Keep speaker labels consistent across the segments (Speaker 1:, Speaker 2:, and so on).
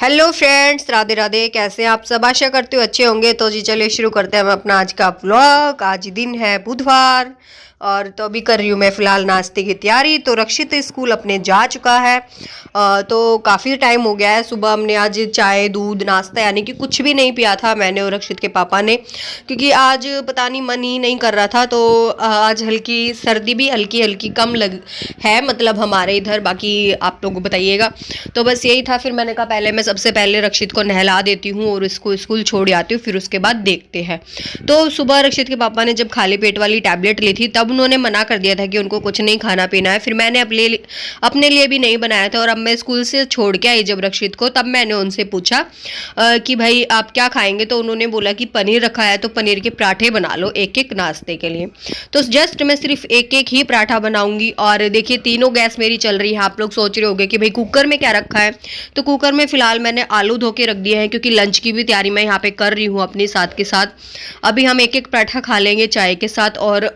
Speaker 1: Hello friends, Radhe Radhe. कैसे हैं आप सब? आशा करती हूँ अच्छे होंगे। तो जी चलिए शुरू करते हैं हम अपना आज का व्लॉग। आज दिन है बुधवार और तो अभी कर रही हूँ मैं फ़िलहाल नाश्ते की तैयारी। तो रक्षित स्कूल अपने जा चुका है। तो काफ़ी टाइम हो गया है। सुबह हमने आज चाय दूध नाश्ता यानी कि कुछ भी नहीं पिया था, मैंने और रक्षित के पापा ने, क्योंकि आज पता नहीं मन ही नहीं कर रहा था। तो आज हल्की सर्दी भी हल्की हल्की कम लग है, मतलब हमारे इधर, बाकी आप लोगों को बताइएगा। तो बस यही था। फिर मैंने कहा पहले मैं सबसे पहले रक्षित को नहला देती हूँ और इसको स्कूल छोड़ आती हूँ, फिर उसके बाद देखते हैं। तो सुबह रक्षित के पापा ने जब खाली पेट वाली टैबलेट ली थी तब उन्होंने मना कर दिया था कि उनको कुछ नहीं खाना पीना है। फिर मैंने अपने लिए भी नहीं बनाया था। और अब मैं स्कूल से छोड़ के आई जब रक्षित को, तब मैंने उनसे पूछा कि भाई आप क्या खाएंगे। तो उन्होंने बोला कि पनीर रखा है तो पनीर के पराठे बना लो एक एक नाश्ते के लिए। तो जस्ट मैं सिर्फ एक एक ही पराठा बनाऊंगी। और देखिए तीनों गैस मेरी चल रही है। आप लोग सोच रहे होंगे कि भाई कुकर में क्या रखा है। तो कुकर में फिलहाल मैंने आलू धो के रख दिए हैं, क्योंकि लंच की भी तैयारी मैं यहाँ पे कर रही हूँ अपनी साथ के साथ। अभी हम एक एक पराठा खा लेंगे चाय के साथ। और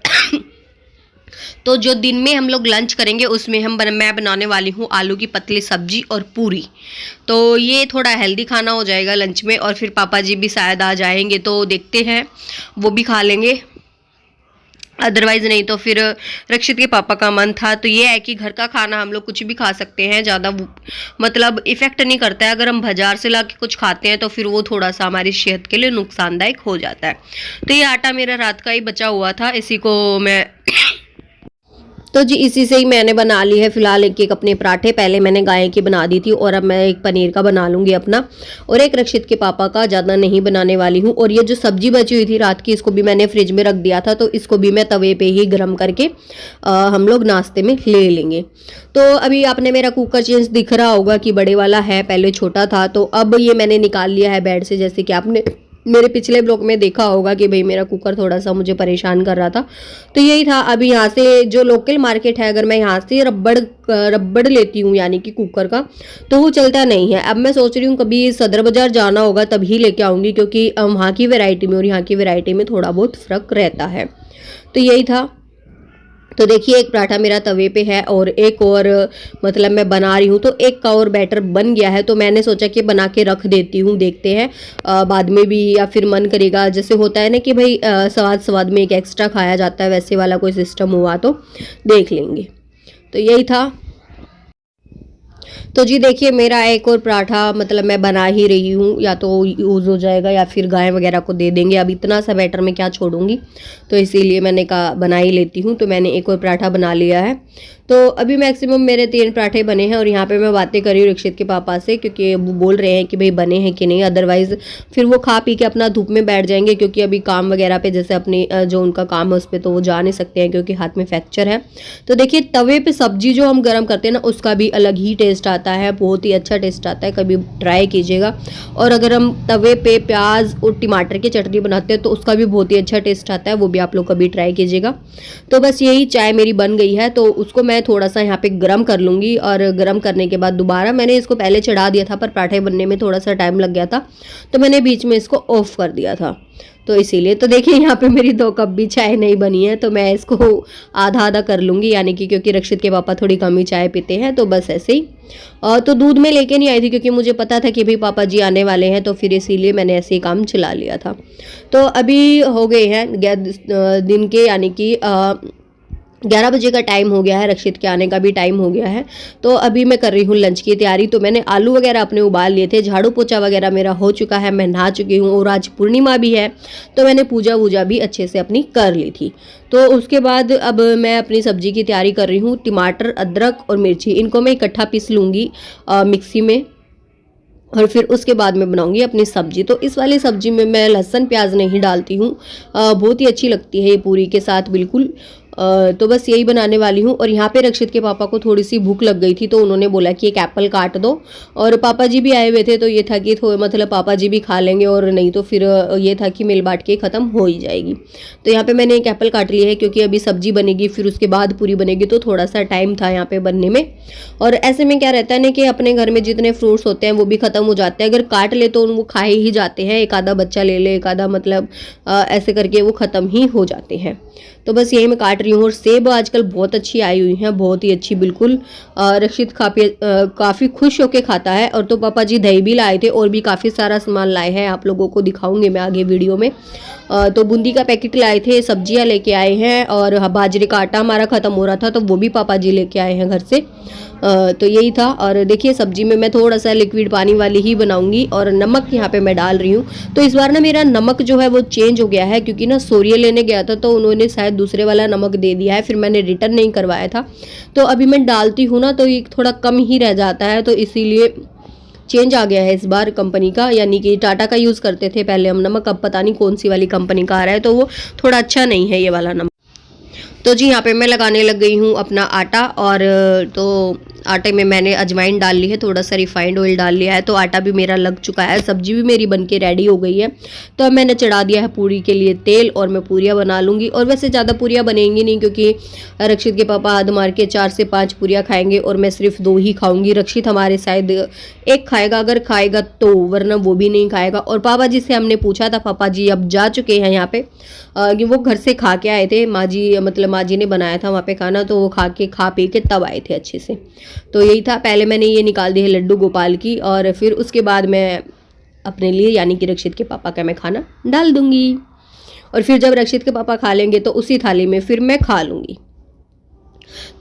Speaker 1: तो जो दिन में हम लोग लंच करेंगे उसमें मैं बनाने वाली हूँ आलू की पतली सब्जी और पूरी। तो ये थोड़ा हेल्दी खाना हो जाएगा लंच में। और फिर पापा जी भी शायद आ जाएंगे तो देखते हैं, वो भी खा लेंगे। अदरवाइज नहीं तो फिर रक्षित के पापा का मन था। तो ये है कि घर का खाना हम लोग कुछ भी खा सकते हैं, ज़्यादा मतलब इफ़ेक्ट नहीं करता है। अगर हम बाजार से ला के कुछ खाते हैं तो फिर वो थोड़ा सा हमारी सेहत के लिए नुकसानदायक हो जाता है। तो ये आटा मेरा रात का ही बचा हुआ था, इसी को मैं तो जी इसी से ही मैंने बना ली है फिलहाल एक एक अपने पराठे। पहले मैंने गाय की बना दी थी और अब मैं एक पनीर का बना लूँगी अपना, और एक रक्षित के पापा का। ज़्यादा नहीं बनाने वाली हूँ। और ये जो सब्जी बची हुई थी रात की, इसको भी मैंने फ्रिज में रख दिया था, तो इसको भी मैं तवे पे ही गर्म करके हम लोग नाश्ते में ले लेंगे। तो अभी आपने मेरा कुकर चेंज दिख रहा होगा कि बड़े वाला है, पहले छोटा था। तो अब ये मैंने निकाल लिया है बेड से, जैसे कि आपने मेरे पिछले ब्लॉग में देखा होगा कि भाई मेरा कुकर थोड़ा सा मुझे परेशान कर रहा था। तो यही था। अभी यहाँ से जो लोकल मार्केट है, अगर मैं यहाँ से रबड़ लेती हूँ यानी कि कुकर का, तो वो चलता नहीं है। अब मैं सोच रही हूँ कभी सदर बाजार जाना होगा तभी लेके आऊँगी, क्योंकि वहाँ की वैरायटी में और यहाँ की वैरायटी में थोड़ा बहुत फ़र्क रहता है। तो यही था। तो देखिए एक पराठा मेरा तवे पे है और एक और मतलब मैं बना रही हूँ। तो एक का और बैटर बन गया है, तो मैंने सोचा कि बना के रख देती हूँ, देखते हैं बाद में भी, या फिर मन करेगा। जैसे होता है ना कि भाई स्वाद में एक एक्स्ट्रा खाया जाता है, वैसे वाला कोई सिस्टम हुआ तो देख लेंगे। तो यही था। तो जी देखिए मेरा एक और पराठा मतलब मैं बना ही रही हूँ, या तो यूज़ हो जाएगा या फिर गाय वगैरह को दे देंगे। अब इतना सा बैटर में क्या छोड़ूंगी, तो इसीलिए मैंने कहा बना ही लेती हूँ। तो मैंने एक और पराठा बना लिया है। तो अभी मैक्सिमम मेरे 3 पराठे बने हैं। और यहाँ पे मैं बातें कर रही हूँ रक्षित के पापा से, क्योंकि वो बोल रहे हैं कि भाई बने हैं कि नहीं, अदरवाइज़ फिर वो खा पी के अपना धूप में बैठ जाएंगे। क्योंकि अभी काम वगैरह पे, जैसे अपनी जो उनका काम है उस पर तो वो जा नहीं सकते हैं, क्योंकि हाथ में फ्रैक्चर है। तो देखिए तवे पे सब्जी जो हम गर्म करते हैं ना, उसका भी अलग ही टेस्ट आता है, बहुत ही अच्छा टेस्ट आता है, कभी ट्राई कीजिएगा। और अगर हम तवे पे प्याज और टमाटर की चटनी बनाते हैं तो उसका भी बहुत ही अच्छा टेस्ट आता है, वो भी आप लोग कभी ट्राई कीजिएगा। तो बस यही चाय मेरी बन गई है, तो उसको मैं थोड़ा सा यहाँ पे गरम कर लूँगी। और गरम करने के बाद दोबारा मैंने इसको पहले चढ़ा दिया था, पर पराठे बनने में थोड़ा सा टाइम लग गया था, तो मैंने बीच में इसको ऑफ कर दिया था। तो इसीलिए तो देखिए यहाँ पे मेरी 2 कप भी चाय नहीं बनी है, तो मैं इसको आधा आधा कर लूँगी, यानी कि क्योंकि रक्षित के पापा थोड़ी कम ही चाय पीते हैं, तो बस ऐसे ही। तो दूध में लेके नहीं आई थी, क्योंकि मुझे पता था कि भाई पापा जी आने वाले हैं, तो फिर इसीलिए मैंने ऐसे ही काम चला लिया था। तो अभी हो गए हैं दिन के, यानी कि 11 बजे का टाइम हो गया है, रक्षित के आने का भी टाइम हो गया है। तो अभी मैं कर रही हूँ लंच की तैयारी। तो मैंने आलू वगैरह अपने उबाल लिए थे, झाड़ू पोछा वगैरह मेरा हो चुका है, मैं नहा चुकी हूँ। और आज पूर्णिमा भी है, तो मैंने पूजा वूजा भी अच्छे से अपनी कर ली थी। तो उसके बाद अब मैं अपनी सब्जी की तैयारी कर रही हूँ। टमाटर, अदरक और मिर्ची, इनको मैं इकट्ठा पीस लूँगी मिक्सी में, और फिर उसके बाद मैं बनाऊंगी अपनी सब्जी। तो इस वाली सब्जी में मैं लहसुन प्याज नहीं डालती हूँ, बहुत ही अच्छी लगती है ये पूरी के साथ बिल्कुल। तो बस यही बनाने वाली हूँ। और यहाँ पे रक्षित के पापा को थोड़ी सी भूख लग गई थी, तो उन्होंने बोला कि एक एप्पल काट दो। और पापा जी भी आए हुए थे, तो ये था कि थोड़ा मतलब पापा जी भी खा लेंगे, और नहीं तो फिर ये था कि मिल बांट के ख़त्म हो ही जाएगी। तो यहाँ पे मैंने एक एप्पल काट लिया है, क्योंकि अभी सब्जी बनेगी फिर उसके बाद पूरी बनेगी, तो थोड़ा सा टाइम था यहाँ पे बनने में। और ऐसे में क्या रहता है ना कि अपने घर में जितने फ्रूट्स होते हैं वो भी ख़त्म हो जाते हैं। अगर काट ले तो वो खाए ही जाते हैं, एक आधा बच्चा ले ले, एक आधा मतलब ऐसे करके वो ख़त्म ही हो जाते हैं। तो बस यही मैं काट रही हूँ। और सेब आजकल बहुत अच्छी आई हुई हैं, बहुत ही अच्छी बिल्कुल। रक्षित काफ़ी खुश होके खाता है। और तो पापा जी दही भी लाए थे और भी काफ़ी सारा सामान लाए हैं, आप लोगों को दिखाऊंगी मैं आगे वीडियो में। तो बूंदी का पैकेट लाए थे, सब्जियां लेके आए हैं, और बाजरे का आटा हमारा ख़त्म हो रहा था तो वो भी पापा जी लेके आए हैं घर से। तो यही था। और देखिए सब्जी में मैं थोड़ा सा लिक्विड पानी वाली ही बनाऊंगी। और नमक यहाँ पे मैं डाल रही हूँ। तो इस बार ना मेरा नमक जो है वो चेंज हो गया है, क्योंकि ना सोरिया लेने गया था तो उन्होंने शायद दूसरे वाला नमक दे दिया है, फिर मैंने रिटर्न नहीं करवाया था। तो अभी मैं डालती हूँ ना तो ये थोड़ा कम ही रह जाता है, तो इसीलिए चेंज आ गया है इस बार कंपनी का। यानी कि टाटा का यूज़ करते थे पहले हम नमक, अब पता नहीं कौन सी वाली कंपनी का आ रहा है, तो वो थोड़ा अच्छा नहीं है ये वाला नमक। तो जी यहाँ पे मैं लगाने लग गई हूँ अपना आटा। और तो आटे में मैंने अजवाइन डाल ली है, थोड़ा सा रिफाइंड ऑयल डाल लिया है, तो आटा भी मेरा लग चुका है। सब्जी भी मेरी बनके रेडी हो गई है। तो अब मैंने चढ़ा दिया है पूरी के लिए तेल, और मैं पूरियाँ बना लूँगी। और वैसे ज़्यादा पूरियाँ बनेंगी नहीं, क्योंकि रक्षित के पापा आध मार के 4 से 5 पूरियाँ खाएंगे और मैं सिर्फ 2 ही खाऊंगी। रक्षित हमारे शायद 1 खाएगा, अगर खाएगा तो, वरना वो भी नहीं खाएगा। और पापा जी से हमने पूछा था, पापा जी अब जा चुके हैं यहाँ पे, कि वो घर से खा के आए थे। माँ जी मतलब माँ जी ने बनाया था वहाँ पे खाना, तो वो खा पी के तब आए थे अच्छे से। तो यही था। पहले मैंने ये निकाल दी है लड्डू गोपाल की, और फिर उसके बाद मैं अपने लिए यानी कि रक्षित के पापा का मैं खाना डाल दूंगी। और फिर जब रक्षित के पापा खा लेंगे तो उसी थाली में फिर मैं खा लूँगी।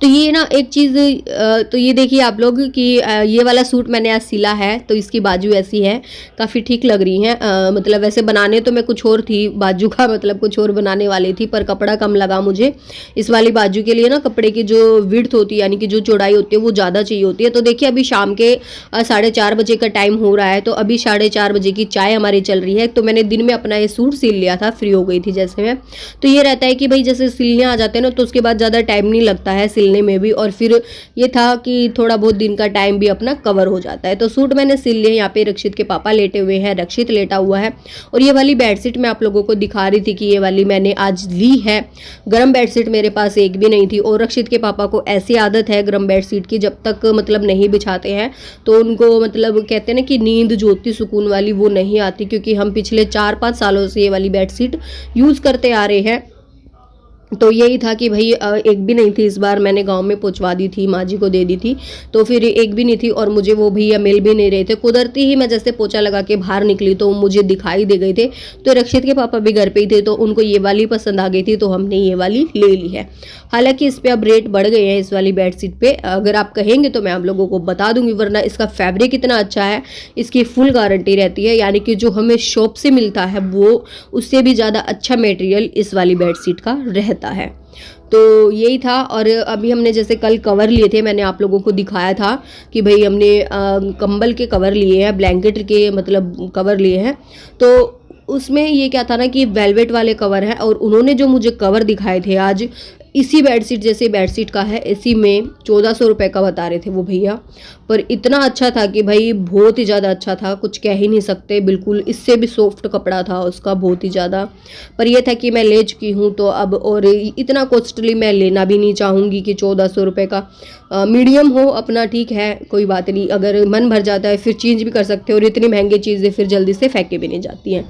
Speaker 1: तो ये ना एक चीज़, तो ये देखिए आप लोग कि ये वाला सूट मैंने आज सिला है, तो इसकी बाजू ऐसी है, काफ़ी ठीक लग रही हैं। मतलब वैसे बनाने तो मैं कुछ और थी, बाजू का मतलब कुछ और बनाने वाली थी, पर कपड़ा कम लगा मुझे इस वाली बाजू के लिए ना। कपड़े की जो विड्थ होती है यानी कि जो चौड़ाई होती है वो ज़्यादा चाहिए होती है। तो देखिए अभी शाम के 4:30 बजे का टाइम हो रहा है, तो अभी 4:30 बजे की चाय हमारी चल रही है। तो मैंने दिन में अपना ये सूट सिल लिया था, फ्री हो गई थी जैसे मैं। तो ये रहता है कि भाई जैसे सिलने आ जाते हैं ना, तो उसके बाद ज़्यादा टाइम नहीं लगता है सिलने में भी। और फिर ये था कि थोड़ा बहुत दिन का टाइम भी अपना कवर हो जाता है। तो सूट मैंने सिल लिया। यहाँ पे रक्षित के पापा लेटे हुए हैं, रक्षित लेटा हुआ है। और ये वाली बेडशीट मैं आप लोगों को दिखा रही थी कि ये वाली मैंने आज ली है। गर्म बेडशीट मेरे पास एक भी नहीं थी। और रक्षित के पापा को ऐसी आदत है गर्म बेडशीट की, जब तक मतलब नहीं बिछाते हैं तो उनको मतलब कहते हैं ना कि नींद जो होती सुकून वाली वो नहीं आती। क्योंकि हम पिछले 4-5 सालों से ये वाली बेडशीट यूज़ करते आ रहे हैं। तो यही था कि भाई एक भी नहीं थी। इस बार मैंने गांव में पहुंचवा दी थी, माँ जी को दे दी थी, तो फिर एक भी नहीं थी। और मुझे वो भैया मिल भी नहीं रहे थे। कुदरती ही मैं जैसे पोछा लगा के बाहर निकली तो मुझे दिखाई दे गए थे। तो रक्षित के पापा भी घर पे ही थे, तो उनको ये वाली पसंद आ गई थी, तो हमने ये वाली ले ली है। हालांकि इस पर अब रेट बढ़ गए हैं इस वाली बेडशीट पे। अगर आप कहेंगे तो मैं आप लोगों को बता दूंगी, वरना इसका फैब्रिक इतना अच्छा है, इसकी फुल गारंटी रहती है। यानी कि जो हमें शॉप से मिलता है वो उससे भी ज़्यादा अच्छा मटेरियल इस वाली बेडशीट का रहता है। तो यही था। और अभी हमने जैसे कल कवर लिए थे, मैंने आप लोगों को दिखाया था कि भाई हमने कंबल के कवर लिए हैं, ब्लैंकेट के मतलब कवर लिए हैं। तो उसमें ये क्या था ना कि वेलवेट वाले कवर हैं, और उन्होंने जो मुझे कवर दिखाए थे आज इसी बेडशीट जैसे बेडशीट का है, इसी में 1400 रुपये का बता रहे थे वो भैया। पर इतना अच्छा था कि भाई बहुत ही ज़्यादा अच्छा था, कुछ कह ही नहीं सकते। बिल्कुल इससे भी सॉफ्ट कपड़ा था उसका, बहुत ही ज़्यादा। पर यह था कि मैं ले चुकी हूँ तो अब, और इतना कॉस्टली मैं लेना भी नहीं चाहूँगी कि 1400 रुपये का। मीडियम हो अपना, ठीक है कोई बात नहीं, अगर मन भर जाता है फिर चेंज भी कर सकते हो। और इतनी महंगी चीज़ें फिर जल्दी से फेंके भी नहीं जाती हैं।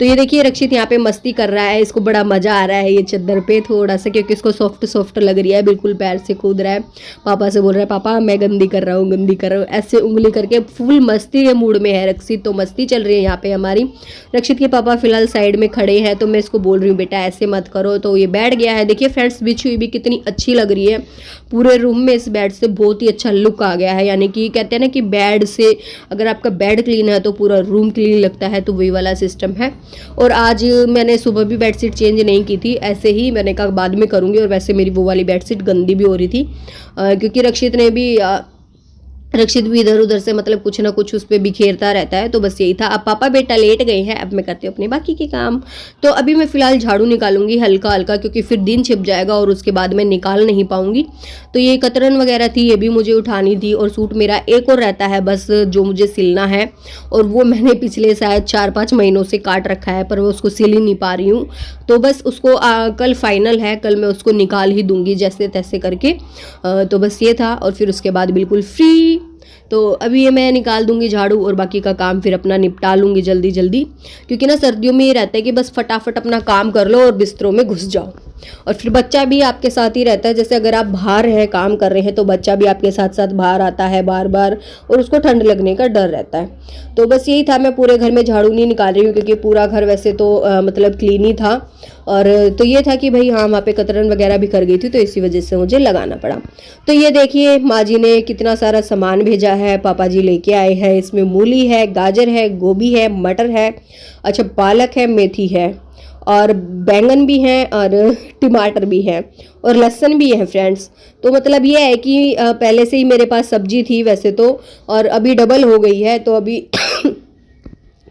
Speaker 1: तो ये देखिए रक्षित यहाँ पे मस्ती कर रहा है, इसको बड़ा मज़ा आ रहा है ये चादर पे थोड़ा सा, क्योंकि इसको सॉफ्ट सॉफ्ट लग रही है, बिल्कुल पैर से कूद रहा है। पापा से बोल रहा है पापा मैं गंदी कर रहा हूँ, गंदी कर रहा हूँ, ऐसे उंगली करके फुल मस्ती के मूड में है रक्षित। तो मस्ती चल रही है यहाँ पे हमारी। रक्षित के पापा फिलहाल साइड में खड़े हैं, तो मैं इसको बोल रही हूँ बेटा ऐसे मत करो। तो ये बैठ गया है। देखिए फ्रेंड्स बिछी हुई भी कितनी अच्छी लग रही है पूरे रूम में। इस बेड से बहुत ही अच्छा लुक आ गया है। यानी कि कहते हैं ना कि बेड से अगर आपका बेड क्लीन है तो पूरा रूम क्लीन लगता है, तो वही वाला सिस्टम है। और आज मैंने सुबह भी बेडशीट चेंज नहीं की थी, ऐसे ही मैंने कहा बाद में करूँगी। और वैसे मेरी वो वाली बेडशीट गंदी भी हो रही थी, क्योंकि रक्षित भी इधर उधर से मतलब कुछ ना कुछ उस पर बिखेरता रहता है। तो बस यही था। अब पापा बेटा लेट गए हैं, अब मैं करती हूँ अपने बाकी के काम। तो अभी मैं फिलहाल झाड़ू निकालूंगी हल्का हल्का, क्योंकि फिर दिन छिप जाएगा और उसके बाद मैं निकाल नहीं पाऊंगी। तो ये कतरन वगैरह थी, ये भी मुझे उठानी थी। और सूट मेरा एक और रहता है बस जो मुझे सिलना है, और वो मैंने पिछले शायद 4-5 महीनों से काट रखा है, पर मैं उसको सिल ही नहीं पा रही हूँ। तो बस उसको कल फाइनल है, कल मैं उसको निकाल ही दूंगी जैसे तैसे करके। तो बस ये था। और फिर उसके बाद बिल्कुल फ्री। तो अभी ये मैं निकाल दूंगी झाड़ू, और बाकी का काम फिर अपना निपटा लूंगी जल्दी जल्दी, क्योंकि ना सर्दियों में ये रहता है कि बस फटाफट अपना काम कर लो और बिस्तरों में घुस जाओ। और फिर बच्चा भी आपके साथ ही रहता है, जैसे अगर आप बाहर हैं काम कर रहे हैं तो बच्चा भी आपके साथ साथ बाहर आता है बार बार और उसको ठंड लगने का डर रहता है। तो बस यही था, मैं पूरे घर में झाड़ू नहीं निकाल रही हूँ क्योंकि पूरा घर वैसे तो मतलब क्लीन ही था, और तो ये था कि भाई हाँ वहाँ पे कतरन वगैरह भी कर गई थी तो इसी वजह से मुझे लगाना पड़ा। तो ये देखिए माँ जी ने कितना सारा सामान भेजा है, पापा जी लेके आए हैं। इसमें मूली है, गाजर है, गोभी है, मटर है, अच्छा पालक है, मेथी है और बैंगन भी हैं और टमाटर भी है और लहसुन भी है फ्रेंड्स। तो मतलब ये है कि पहले से ही मेरे पास सब्जी थी वैसे तो, और अभी डबल हो गई है तो अभी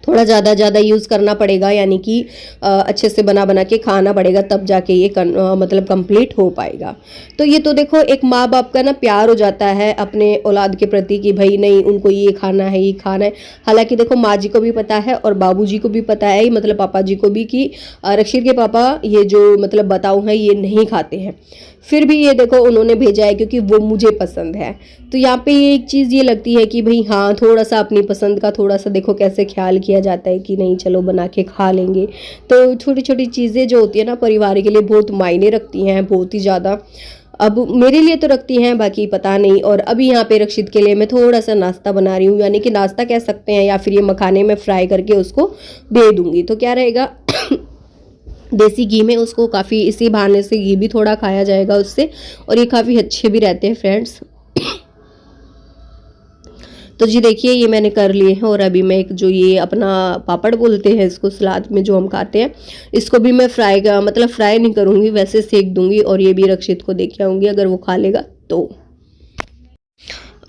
Speaker 1: थोड़ा ज़्यादा यूज़ करना पड़ेगा, यानी कि अच्छे से बना के खाना पड़ेगा, तब जाके ये मतलब कंप्लीट हो पाएगा। तो ये तो देखो एक माँ बाप का ना प्यार हो जाता है अपने औलाद के प्रति कि भाई नहीं उनको ये खाना है ये खाना है। हालांकि देखो माँ जी को भी पता है और बाबूजी को भी पता है, मतलब पापा जी को भी, कि रक्षित के पापा ये जो मतलब बताऊँ हैं ये नहीं खाते हैं, फिर भी ये देखो उन्होंने भेजा है क्योंकि वो मुझे पसंद है। तो यहाँ पे एक चीज़ ये लगती है कि भाई हाँ थोड़ा सा अपनी पसंद का थोड़ा सा देखो कैसे ख्याल किया जाता है कि नहीं चलो बना के खा लेंगे। तो छोटी छोटी चीज़ें जो होती है ना परिवार के लिए बहुत मायने रखती हैं, बहुत ही ज़्यादा। अब मेरे लिए तो रखती हैं, बाकी पता नहीं। और अभी यहाँ पे रक्षित के लिए मैं थोड़ा सा नाश्ता बना रही हूँ, यानी कि नाश्ता कह सकते हैं, या फिर ये मखाने में फ्राई करके उसको दे दूँगी। तो क्या रहेगा देसी घी में उसको काफ़ी, इसी बहाने से घी भी थोड़ा खाया जाएगा उससे, और ये काफ़ी अच्छे भी रहते हैं फ्रेंड्स। तो जी देखिए ये मैंने कर लिए हैं, और अभी मैं एक जो ये अपना पापड़ बोलते हैं इसको, सलाद में जो हम खाते हैं, इसको भी मैं फ्राई का मतलब फ्राई नहीं करूँगी, वैसे सेक दूँगी, और ये भी रक्षित को देके आऊँगी अगर वो खा लेगा तो।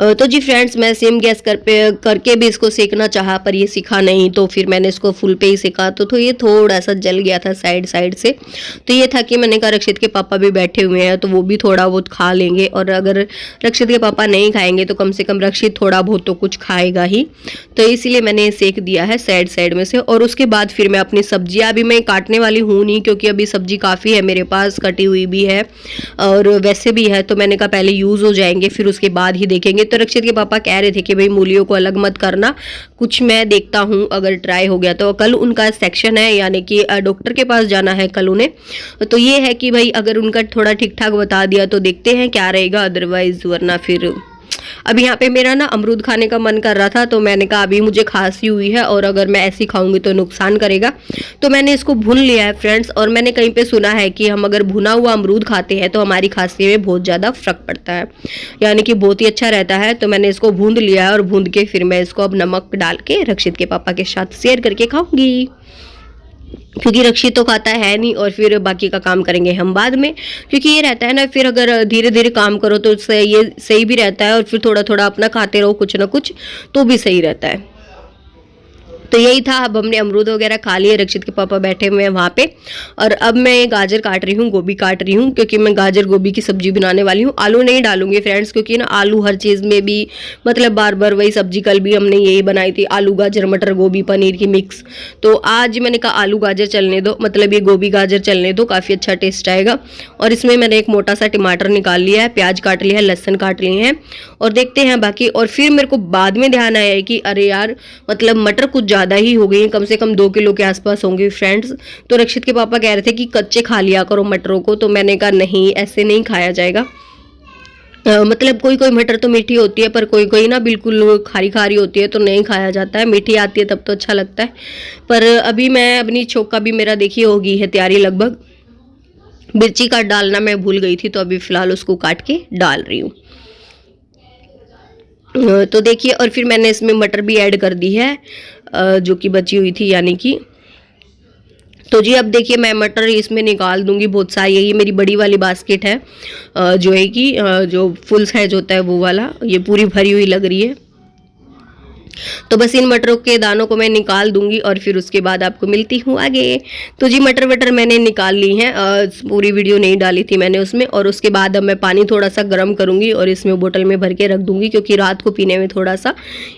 Speaker 1: तो जी फ्रेंड्स मैं सेम गैस करके भी इसको सेकना चाहा पर ये सीखा नहीं, तो फिर मैंने इसको फुल पे ही सेका, तो ये थोड़ा सा जल गया था साइड से। तो ये था कि मैंने कहा रक्षित के पापा भी बैठे हुए हैं तो वो भी थोड़ा बहुत खा लेंगे, और अगर रक्षित के पापा नहीं खाएंगे तो कम से कम रक्षित थोड़ा बहुत तो कुछ खाएगा ही। तो इसीलिए मैंने सेक दिया है साइड में से। और उसके बाद फिर मैं अपनी सब्जियाँ अभी मैं काटने वाली हूँ नहीं, क्योंकि अभी सब्जी काफ़ी है मेरे पास, कटी हुई भी है और वैसे भी है, तो मैंने कहा पहले यूज़ हो जाएंगे फिर उसके बाद ही देखेंगे। तो रक्षित के पापा कह रहे थे कि भाई मूलियों को अलग मत करना, कुछ मैं देखता हूँ अगर ट्राई हो गया तो। कल उनका सेक्शन है, यानी कि डॉक्टर के पास जाना है कल उन्हें। तो ये है कि भाई अगर उनका थोड़ा ठीक ठाक बता दिया तो देखते हैं क्या रहेगा, अदरवाइज वरना फिर। अभी यहाँ पे मेरा ना अमरूद खाने का मन कर रहा था, तो मैंने कहा अभी मुझे खांसी हुई है और अगर मैं ऐसी खाऊंगी तो नुकसान करेगा, तो मैंने इसको भून लिया है फ्रेंड्स। और मैंने कहीं पे सुना है कि हम अगर भुना हुआ अमरूद खाते हैं तो हमारी खांसी में बहुत ज़्यादा फर्क पड़ता है, यानी कि बहुत ही अच्छा रहता है। तो मैंने इसको भून लिया है, और भून के फिर मैं इसको अब नमक डाल के रक्षित के पापा के साथ शेयर करके खाऊंगी, क्योंकि रक्षित तो खाता है नहीं, और फिर बाकी का काम करेंगे हम बाद में। क्योंकि ये रहता है ना, फिर अगर धीरे धीरे काम करो तो ये सही भी रहता है, और फिर थोड़ा थोड़ा अपना खाते रहो कुछ ना कुछ तो भी सही रहता है। तो यही था, अब हमने अमरूद वगैरह खा लिए, रक्षित के पापा बैठे हुए हैं वहाँ पे, और अब मैं गाजर काट रही हूँ, गोभी काट रही हूँ, क्योंकि मैं गाजर गोभी की सब्जी बनाने वाली हूँ। आलू नहीं डालूंगी फ्रेंड्स, क्योंकि ना आलू हर चीज़ में भी मतलब बार बार वही सब्जी, कल भी हमने यही बनाई थी आलू गाजर मटर गोभी पनीर की मिक्स। तो आज मैंने कहा आलू गाजर चलने दो, मतलब ये गोभी गाजर चलने दो, काफ़ी अच्छा टेस्ट आएगा। और इसमें मैंने एक मोटा सा टमाटर निकाल लिया है, प्याज काट लिया है, लहसुन काट लिए हैं, और देखते हैं बाकी। और फिर मेरे को बाद में ध्यान आया है कि अरे यार मतलब मटर कुछ ज़्यादा ही हो गई हैं, कम से कम 2 किलो के आसपास होंगे फ्रेंड्स। तो रक्षित के पापा कह रहे थे कि कच्चे खा लिया करो मटरों को, तो मैंने कहा नहीं ऐसे नहीं खाया जाएगा। मतलब कोई कोई मटर तो मीठी होती है, पर कोई कोई ना बिल्कुल खारी खारी होती है तो नहीं खाया जाता है, मीठी आती है तब तो अच्छा लगता है। पर अभी मैं अपनी चौका भी मेरा देखिए होगी है तैयारी लगभग। मिर्ची का डालना मैं भूल गई थी, तो अभी फ़िलहाल उसको काट के डाल रही हूँ। तो देखिए, और फिर मैंने इसमें मटर भी ऐड कर दी है जो कि बची हुई थी, यानी कि। तो जी अब देखिए मैं मटर इसमें निकाल दूंगी बहुत सारी, यही मेरी बड़ी वाली बास्केट है जो है कि जो फुल साइज होता है वो वाला, ये पूरी भरी हुई लग रही है। तो बस इन मटरों के दानों को मैं निकाल दूंगी और फिर उसके बाद आपको मिलती हूँ आगे। तो जी मटर वटर मैंने निकाल ली हैं, पूरी वीडियो नहीं डाली थी मैंने उसमें। और उसके बाद अब मैं पानी थोड़ा सा गर्म करूंगी और इसमें बोतल में भर के रख दूंगी, क्योंकि रात को पीने में थोड़ा सा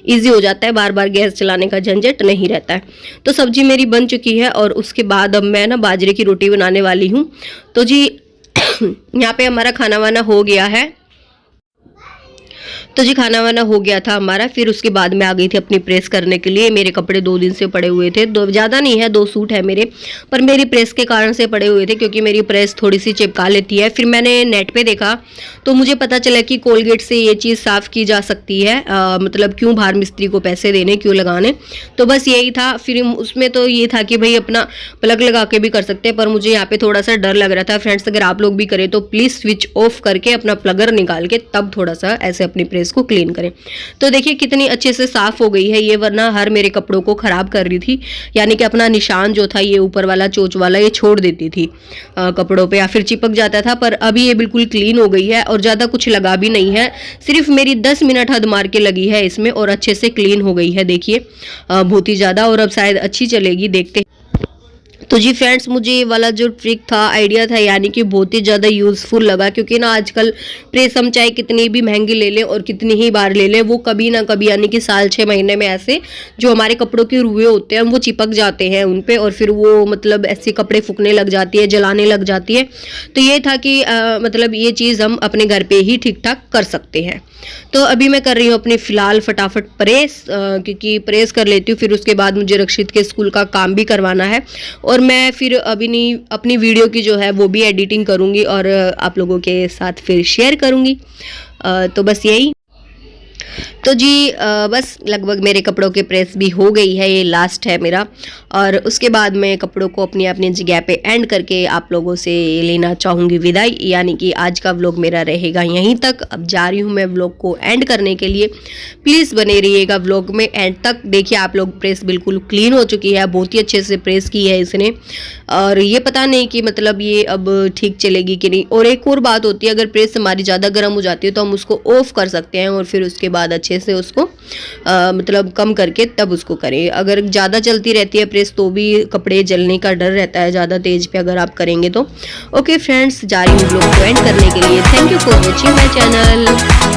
Speaker 1: ईजी हो जाता है, बार बार गैस चलाने का झंझट नहीं रहता है। तो सब्जी मेरी बन चुकी है, और उसके बाद अब मैं ना बाजरे की रोटी बनाने वाली हूँ। तो जी यहाँ पे हमारा खाना वाना हो गया है। तो जी खाना वाना हो गया था हमारा, फिर उसके बाद मैं आ गई थी अपनी प्रेस करने के लिए। मेरे कपड़े 2 दिन से पड़े हुए थे, दो ज़्यादा नहीं है, 2 सूट है मेरे, पर मेरी प्रेस के कारण से पड़े हुए थे क्योंकि मेरी प्रेस थोड़ी सी चिपका लेती है। फिर मैंने नेट पे देखा तो मुझे पता चला कि कोलगेट से ये चीज़ साफ़ की जा सकती है। मतलब क्यों बाहर मिस्त्री को पैसे देने, क्यों लगाने। तो बस यही था। फिर उसमें तो ये था कि भाई अपना प्लग लगा के भी कर सकते हैं, पर मुझे यहाँ पे थोड़ा सा डर लग रहा था। फ्रेंड्स अगर आप लोग भी करें तो प्लीज़ स्विच ऑफ करके अपना प्लगर निकाल के तब थोड़ा सा ऐसे अपनी प्रेस को क्लीन करें। तो देखिए कितनी अच्छे से साफ़ हो गई है ये, वरना हर मेरे कपड़ों को ख़राब कर रही थी। यानी कि अपना निशान जो था ये ऊपर वाला चोंच वाला ये छोड़ देती थी कपड़ों पे, या फिर चिपक जाता था। पर अभी ये बिल्कुल क्लीन हो गई है और ज़्यादा कुछ लगा भी नहीं है, सिर्फ मेरी 10 मिनट हद मार के लगी है इसमें और अच्छे से क्लीन हो गई है। देखिए बहुत ही ज़्यादा, और अब शायद अच्छी चलेगी, देखते। तो जी फ्रेंड्स मुझे ये वाला जो ट्रिक था, आइडिया था, यानी कि बहुत ही ज़्यादा यूज़फुल लगा, क्योंकि ना आजकल प्रेस हम चाहे कितनी भी महंगी ले लें और कितनी ही बार ले लें, वो कभी ना कभी यानी कि साल 6 महीने में ऐसे जो हमारे कपड़ों के रुए होते हैं वो चिपक जाते हैं उन पे, और फिर वो मतलब ऐसे कपड़े फूकने लग जाती है, जलाने लग जाती है। तो ये था कि मतलब ये चीज़ हम अपने घर पर ही ठीक ठाक कर सकते हैं। तो अभी मैं कर रही हूँ अपनी फ़िलहाल फटाफट प्रेस, क्योंकि प्रेस कर लेती हूँ, फिर उसके बाद मुझे रक्षित के स्कूल का काम भी करवाना है, और मैं फिर अभी नहीं अपनी वीडियो की जो है वो भी एडिटिंग करूँगी और आप लोगों के साथ फिर शेयर करूँगी। तो बस यही। तो जी बस लगभग मेरे कपड़ों की प्रेस भी हो गई है, ये लास्ट है मेरा, और उसके बाद मैं कपड़ों को अपनी अपनी जगह पे एंड करके आप लोगों से लेना चाहूँगी विदाई। यानी कि आज का व्लॉग मेरा रहेगा यहीं तक। अब जा रही हूँ मैं व्लॉग को एंड करने के लिए, प्लीज़ बने रहिएगा व्लॉग में एंड तक। देखिए आप लोग, प्रेस बिल्कुल क्लीन हो चुकी है, बहुत ही अच्छे से प्रेस की है इसने, और ये पता नहीं कि मतलब ये अब ठीक चलेगी कि नहीं। और एक और बात होती है, अगर प्रेस हमारी ज़्यादा गर्म हो जाती है तो हम उसको ऑफ कर सकते हैं और फिर उसके बाद अच्छे से उसको मतलब कम करके तब उसको करें। अगर ज़्यादा चलती रहती है प्रेस तो भी कपड़े जलने का डर रहता है ज़्यादा तेज पे अगर आप करेंगे तो। ओके फ्रेंड्स, जा रही हूँ व्लॉग को एंड करने के लिए। Thank you for watching my channel.